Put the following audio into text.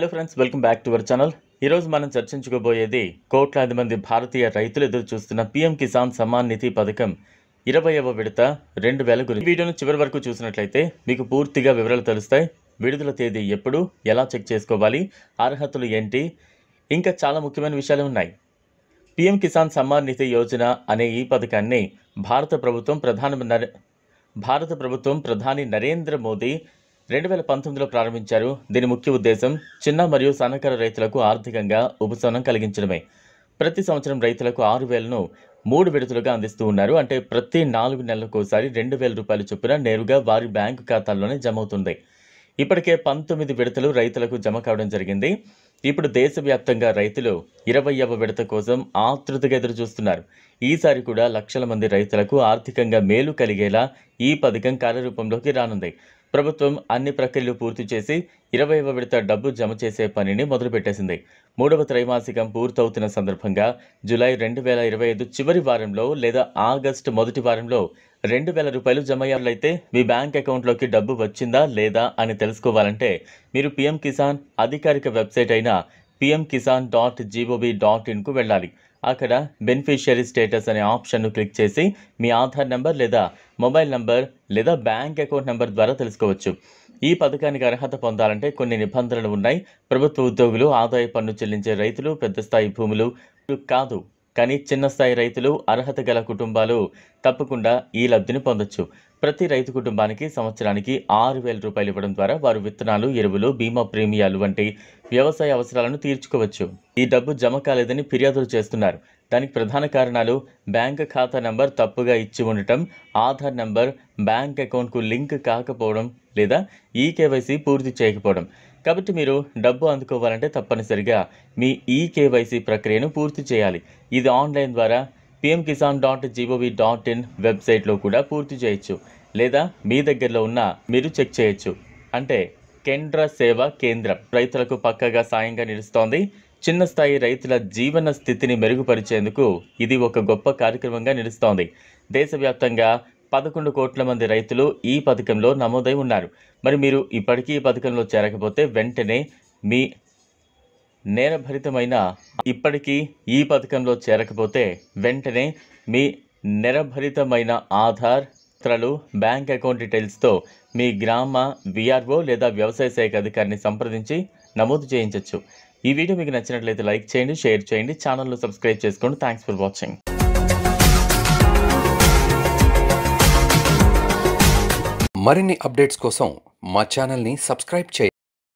Hello friends, welcome back to our channel. ఈరోజు మనం చర్చించుకోబోయేది కోట్లాది మంది భారతీయ రైతులు ఎదురు చూస్తున్న పీఎం కిసాన్ సమ్మాన్ నిధి పథకం 20వ విడత 2000 గురించి. వీడియోను చివరి వరకు చూసినట్లయితే మీకు పూర్తిగా వివరాలు తెలుస్తాయి. విడుదల తేదీ ఎప్పుడు, ఎలా చెక్ చేసుకోవాలి, అర్హతలు ఏంటి, ఇంకా చాలా ముఖ్యమైన విషయాలు ఉన్నాయి. పీఎం కిసాన్ సమ్మాన్ నిధి యోజన అనే ఈ పథకాన్ని భారత ప్రభుత్వం ప్రధాని నరేంద్ర మోదీ 2019లో ప్రారంభించారు. దీని ముఖ్య ఉద్దేశం చిన్న మరియు సన్నకారు రైతులకు ఆర్థికంగా ఉపశమనం కలిగించడమే. ప్రతి సంవత్సరం రైతులకు 6,000ను 3 విడతలుగా అందిస్తూ ఉన్నారు. అంటే ప్రతి 4 నెలలకోసారి 2,000 రూపాయల చొప్పున నేరుగా వారి బ్యాంకు ఖాతాల్లోనే జమ అవుతుంది. ఇప్పటికే 19 విడతలు రైతులకు జమ కావడం జరిగింది. ఇప్పుడు దేశవ్యాప్తంగా రైతులు 20వ విడత కోసం ఆతృతగా ఎదురు చూస్తున్నారు. ఈసారి కూడా లక్షల మంది రైతులకు ఆర్థికంగా మేలు కలిగేలా ఈ పథకం కార్యరూపంలోకి రానుంది. ప్రభుత్వం అన్ని ప్రక్రియలు పూర్తి చేసి 20వ విడత డబ్బు జమ చేసే పనిని మొదలుపెట్టేసింది. 3వ త్రైమాసికం పూర్తవుతున్న సందర్భంగా జూలై 2025 చివరి వారంలో లేదా ఆగస్టు మొదటి వారంలో 2,000 రూపాయలు జమ అయ్యాలైతే మీ బ్యాంక్ అకౌంట్లోకి డబ్బు వచ్చిందా లేదా అని తెలుసుకోవాలంటే మీరు పీఎం కిసాన్ అధికారిక వెబ్సైట్ అయిన pmkisan.gov.in వెళ్ళాలి. అక్కడ బెనిఫిషియరీ స్టేటస్ అనే ఆప్షన్ను క్లిక్ చేసి మీ ఆధార్ నంబర్ లేదా మొబైల్ నంబర్ లేదా బ్యాంక్ అకౌంట్ నంబర్ ద్వారా తెలుసుకోవచ్చు. ఈ పథకానికి అర్హత పొందాలంటే కొన్ని నిబంధనలు ఉన్నాయి. ప్రభుత్వ ఉద్యోగులు, ఆదాయ పన్ను చెల్లించే రైతులు, పెద్ద స్థాయి భూములు కాదు కానీ చిన్న స్థాయి రైతులు, అర్హత గల కుటుంబాలు తప్పకుండా ఈ లబ్ధిని పొందొచ్చు. ప్రతి రైతు కుటుంబానికి సంవత్సరానికి 6,000 రూపాయలు ఇవ్వడం ద్వారా వారు విత్తనాలు, ఎరువులు, బీమా ప్రీమియాలు వంటి వ్యవసాయ అవసరాలను తీర్చుకోవచ్చు. ఈ డబ్బు జమ కాలేదని ఫిర్యాదులు చేస్తున్నారు. దానికి ప్రధాన కారణాలు బ్యాంక్ ఖాతా నంబర్ తప్పుగా ఇచ్చి ఉండటం, ఆధార్ నంబర్ బ్యాంక్ అకౌంట్కు లింక్ కాకపోవడం లేదా ఈకేవైసీ పూర్తి చేయకపోవడం. కాబట్టి మీరు డబ్బు అందుకోవాలంటే తప్పనిసరిగా మీ ఈకేవైసీ ప్రక్రియను పూర్తి చేయాలి. ఇది ఆన్లైన్ ద్వారా pmkisan.gov.in వెబ్సైట్లో కూడా పూర్తి చేయొచ్చు లేదా మీ దగ్గరలో ఉన్న మీరు చెక్ చేయొచ్చు. అంటే కేంద్ర సేవా కేంద్రం రైతులకు పక్కగా సాయంగా నిలుస్తోంది. చిన్న స్థాయి రైతుల జీవన స్థితిని మెరుగుపరిచేందుకు ఇది ఒక గొప్ప కార్యక్రమంగా నిలుస్తోంది. దేశవ్యాప్తంగా 11 కోట్ల మంది రైతులు ఈ పథకంలో నమోదై ఉన్నారు. మరి మీరు ఇప్పటికీ ఈ పథకంలో చేరకపోతే వెంటనే మీ నేరభరితమైన ఆధార్ పత్రాలు, బ్యాంక్ అకౌంట్ డీటెయిల్స్తో మీ గ్రామ విఆర్ఓ లేదా వ్యవసాయ శాఖ అధికారిని సంప్రదించి నమోదు చేయించవచ్చు. ఈ వీడియో మీకు నచ్చినట్లయితే లైక్ చేయండి, షేర్ చేయండి, ఛానల్ను సబ్స్క్రైబ్ చేసుకోండి. Thanks for watching. మరిన్ని అప్డేట్స్ కోసం మా ఛానల్ని సబ్స్క్రైబ్ చేయండి.